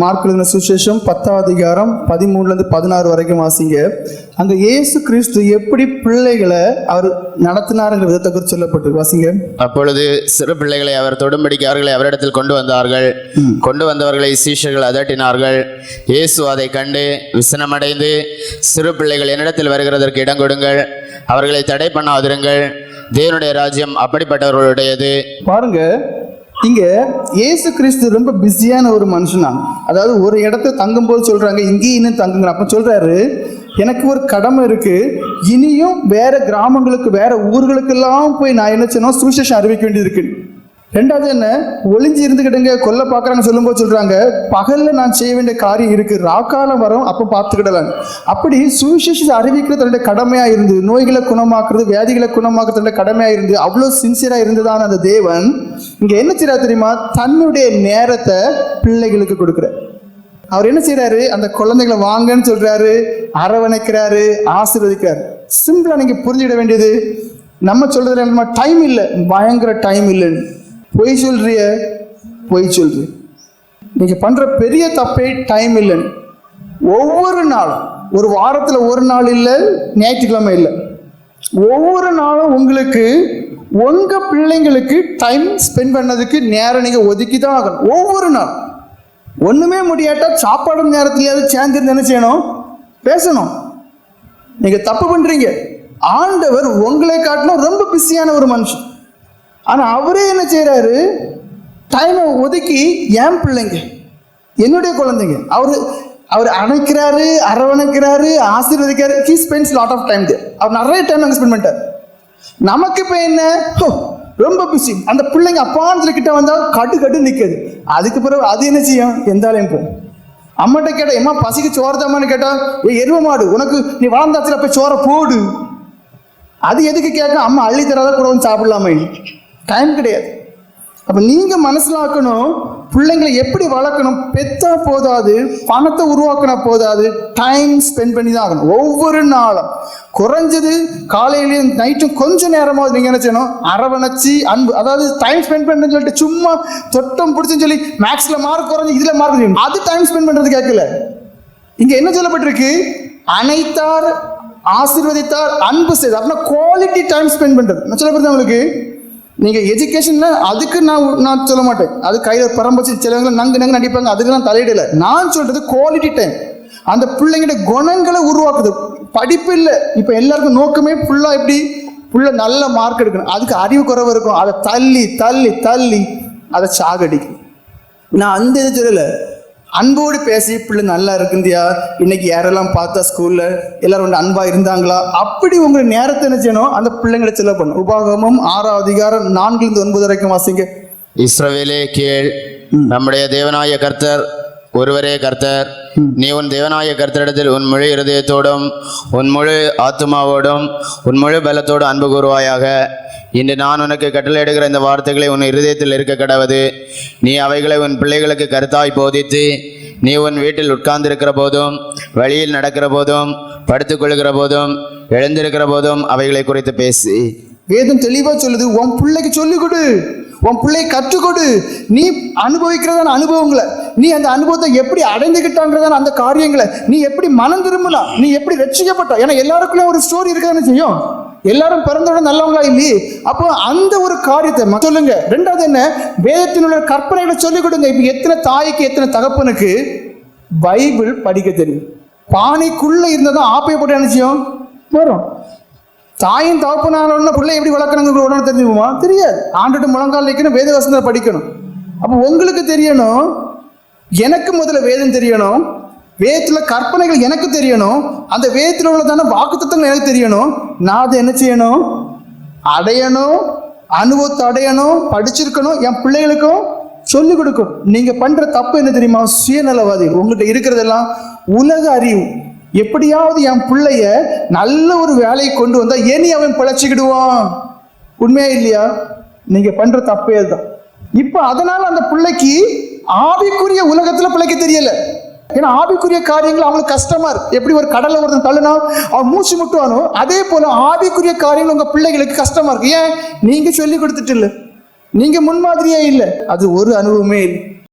Mark எழுதின சுவிசேஷம் 10ஆம் அதிகாரம் 13-16 வரைக்கும் வாசிங்க. அங்க இயேசு கிறிஸ்து எப்படி பிள்ளைகளை அவர் நடத்தினாருங்கிற விதத்தை குறித்து சொல்லப்பட்டு வாசிங்க. அப்பொழுது சிறு பிள்ளைகளை அவர் தொடும்படிக்கு அவர்களை அவரிடத்தில் கொண்டு வந்தார்கள். கொண்டு வந்தவர்களை சீஷர்கள் அதட்டினார்கள். இயேசு அதை கண்டு விசனமடைந்து, சிறு பிள்ளைகள் என்னிடத்தில் வருகிறதற்கு இடம் கொடுங்கள், அவர்களை தடை பண்ணாதிருங்கள், தேவனுடைய ராஜ்யம் அப்படிப்பட்டவர்களுடையது. பாருங்க, இங்க இயேசு கிறிஸ்து ரொம்ப பிஸியான ஒரு மனுஷனா. அதாவது ஒரு இடத்த தங்கும் போது சொல்றாங்க, இங்கேயும் இன்னும் தங்குங்க. அப்ப சொல்றாரு, எனக்கு ஒரு கடமை இருக்கு, இனியும் வேற கிராமங்களுக்கு வேற ஊர்களுக்கெல்லாம் போய் நான் என்ன செய்யணும், சுவிசேஷம் அறிவிக்க வேண்டியது இருக்கு. ரெண்டாவது என்ன, ஒளிஞ்சு இருந்துக்கிட்டுங்க கொல்ல பார்க்குறாங்க சொல்லும்போது சொல்றாங்க, பகல்ல நான் செய்ய வேண்டிய காரியம் இருக்கு, ராக்காலம் வரும், அப்போ பார்த்துக்கிடலாம். அப்படி சுவிசேஷத்தை அறிவிக்கிறது தன்னுடைய கடமையா இருந்து, நோய்களை குணமாக்குறது, வியாதிகளை குணமாக்குறது தன்னுடைய கடமையா இருந்து, அவ்வளோ சின்சியரா இருந்துதான் அந்த தேவன் இங்க என்ன செய்யறாரு தெரியுமா, தன்னுடைய நேரத்தை பிள்ளைகளுக்கு கொடுக்குறார். அவர் என்ன செய்யறாரு, அந்த குழந்தைகளை வாங்கன்னு சொல்றாரு, அரவணைக்கிறாரு, ஆசீர்வதிக்கிறாரு. சிம்பிளா நீங்க புரிஞ்சுக்கிட வேண்டியது, நம்ம சொல்றதுல டைம் இல்லை, பயங்கர டைம் இல்லைன்னு பொய் சொல்றிய, பொய் சொல்றீ. நீங்க பண்ற பெரிய தப்பே டைம் இல்லைன்னு. ஒவ்வொரு நாளும், ஒரு வாரத்துல ஒரு நாள் இல்லை, ஞாயிற்றுக்கிழமை இல்லை, ஒவ்வொரு நாளும் உங்களுக்கு உங்க பிள்ளைங்களுக்கு டைம் ஸ்பெண்ட் பண்ணதுக்கு நேரம் நீங்க ஒதுக்கி தான் ஆகணும். ஒவ்வொரு நாள் ஒண்ணுமே முடியாட்டா சாப்பாடு நேரத்திலேயாவது சேர்ந்து என்ன செய்யணும், பேசணும். நீங்க தப்பு பண்றீங்க. ஆண்டவர் உங்களை காட்டிலும் ரொம்ப பிஸியான ஒரு மனுஷன். ஆனா அவரே என்ன செய்யறாரு, டைமை ஒதுக்கி என் பிள்ளைங்க, என்னுடைய குழந்தைங்க, அவர் அணைக்கிறாரு, அரவணைக்கிறாரு, ஆசீர்வதிக்கிறாரு. He spends lot of time there. அவர் நிறைய டைம் அங்கே ஸ்பெண்ட் பண்ணிட்டார். நமக்கு இப்ப என்ன, ரொம்ப பிஸி. அந்த பிள்ளைங்க அப்பான்னு கிட்ட வந்தா கடு நிற்குது. அதுக்கு பிறகு அது என்ன செய்யும், எந்தாலையும் போகும். அம்மாட்ட கேட்டா, எம்மா பசிக்கு சோறதாமான்னு கேட்டா, எருவ மாடு உனக்கு நீ வளர்ந்தாச்சுல போய் சோற போடு. அது எதுக்கு கேட்க, அம்மா அள்ளி தராத கூட வந்து சாப்பிடலாமே, டைம் கிடையாது. அப்ப நீங்க மனசிலாக்கணும், பிள்ளைங்களை எப்படி வளர்க்கணும். பெத்தா போதாது, பணத்தை உருவாக்கினா போதாது, டைம் ஸ்பெண்ட் பண்ணி தான் ஆகணும். ஒவ்வொரு நாளும் குறைஞ்சது காலையிலையும் நைட்டும் கொஞ்சம் நேரமாவது நீங்க என்ன செய்யணும், அரவணைச்சி அன்பு, அதாவது டைம் ஸ்பெண்ட் பண்ணுன்னு சொல்லிட்டு சும்மா தொட்டம் பிடிச்சுன்னு சொல்லி மேக்ஸ்ல மார்க் குறைஞ்சி இதுல மார்க், அது டைம் ஸ்பெண்ட் பண்றது கேட்கல. இங்க என்ன சொல்லப்பட்டிருக்கு, அனைத்தார், ஆசீர்வதித்தார், அன்பு செய்தார். அப்படின்னா குவாலிட்டி டைம் ஸ்பெண்ட் பண்றது. நான் சொல்லப்படுது உங்களுக்கு, நீங்க எஜுகேஷன்ல அதுக்கு நான் சொல்ல மாட்டேன், அது கையில பரம்பச்சு சிலவங்களை நங்கு நடிப்பாங்க, அதுக்கு நான் தலையிடல. நான் சொல்றது குவாலிட்டி டைம். அந்த பிள்ளைங்களோட குணங்களை உருவாக்குது. படிப்பு இல்லை, இப்ப எல்லாருக்கும் நோக்கமே ஃபுல்லா எப்படி, ஃபுல்லா நல்ல மார்க் எடுக்கணும். அதுக்கு அறிவு குறைவு இருக்கும், அதை தள்ளி தள்ளி தள்ளி அதை சாகடிக்கும். நான் அந்த இது சொல்லல, அன்போடு பேசி பிள்ளை நல்லா இருக்குந்தியா, இன்னைக்கு யாரெல்லாம் பார்த்தா ஸ்கூல்ல எல்லாரும் வந்து அன்பா இருந்தாங்களா, அப்படி உங்க நேரத்தை என்ன செய்யணும், அந்த பிள்ளைங்களை செல்ல பண்ணும். உபாகமம் 6ஆம் அதிகாரம் 4-9 வரைக்கும் வாசிங்க. இஸ்ரவேலே கேள், நம்முடைய தேவனாய கர்த்தர் ஒருவரே கர்த்தர். நீ உன் தேவனாய கர்த்தரிடத்தில் உன் முழு இருதயத்தோடும், உன் முழு ஆத்துமாவோடும், உன் முழு பலத்தோடு அன்பு கூறுவாயாக. இன்று நான் உனக்கு கட்டளையிடுகிற இந்த வார்த்தைகளை உன் இருதயத்தில் இருக்க கடவது. நீ அவைகளை உன் பிள்ளைகளுக்கு கருத்தாய் போதித்து, நீ உன் வீட்டில் உட்கார்ந்திருக்கிற போதும், வழியில் நடக்கிற போதும், படுத்துக் கொள்கிற போதும், எழுந்திருக்கிற போதும் அவைகளை குறித்து பேசி. வேதம் தெளிவா சொல்லுது, உன் பிள்ளைக்கு சொல்லிக் கொடு, உன் பிள்ளையை கற்றுக்கொடு. நீ அனுபவிக்கிறதான அனுபவங்களை, நீ அந்த அனுபவத்தை எப்படி அடைந்துகிட்டான்றதான அந்த காரியங்களை, நீ எப்படி மனம் திரும்பலாம், நீ எப்படி ரட்சிக்கப்பட்ட. ஏன்னா எல்லாருக்குள்ளே ஒரு ஸ்டோரி இருக்கான்னு செய்யும், எல்லாரும் பிறந்தோட நல்லவங்களா இல்லையே. அப்போ அந்த ஒரு காரியத்தை சொல்லுங்க. ரெண்டாவது என்ன, வேதத்தினுள்ள கற்பனைகளை சொல்லிக் கொடுங்க. இப்ப எத்தனை தாய்க்கு எத்தனை தகப்பனுக்கு பைபிள் படிக்க தெரியும். பானைக்குள்ள இருந்ததான் ஆப்பைய போட்டு என்ன செய்யும் வரும். தாயும் தகப்பனான பிள்ளை எப்படி வளர்க்கணுங்கிற உடனே தெரிஞ்சுக்குமா, தெரியாது. ஆண்டுட்டு முழங்கால் வைக்கணும், வேத வசனத்தை படிக்கணும். அப்போ உங்களுக்கு தெரியணும், எனக்கு முதல்ல வேதம் தெரியணும், வேதத்துல கற்பனைகள் எனக்கு தெரியணும், அந்த வேதத்தில் உள்ளதான வாக்குத்தத்தங்கள் எனக்கு தெரியணும். நான் அதை என்ன செய்யணும், அடையணும், அனுபவத்தை அடையணும், படிச்சிருக்கணும், என் பிள்ளைகளுக்கும் சொல்லிக் கொடுக்கணும். நீங்க பண்ற தப்பு என்ன தெரியுமா, சுயநலவாதி. உங்கள்கிட்ட இருக்கிறதெல்லாம் உலக அறிவு. எப்படியாவது என் பிள்ளைய நல்ல ஒரு வேலையை கொண்டு வந்தா ஏனி அவன் பிழைச்சிக்கிடுவான். உண்மையா இல்லையா? நீங்க பண்ற தப்பே தான். இப்ப அதனால அந்த பிள்ளைக்கு ஆவிக்குரிய உலகத்துல பிள்ளைக்கு தெரியல. ஏன்னா ஆவிக்குரிய காரியங்கள் அவங்களுக்கு கஷ்டமா இருக்கு. எப்படி ஒரு கடலை ஒருத்தன் தள்ளுனா அவன் மூச்சு முட்டுவானோ, அதே போல ஆவிக்குரிய காரியங்கள் உங்க பிள்ளைகளுக்கு கஷ்டமா இருக்கு. ஏன்? நீங்க சொல்லி கொடுத்துட்டு இல்லை, நீங்க முன்மாதிரியே இல்லை, அது ஒரு அனுபவமே இல்லை.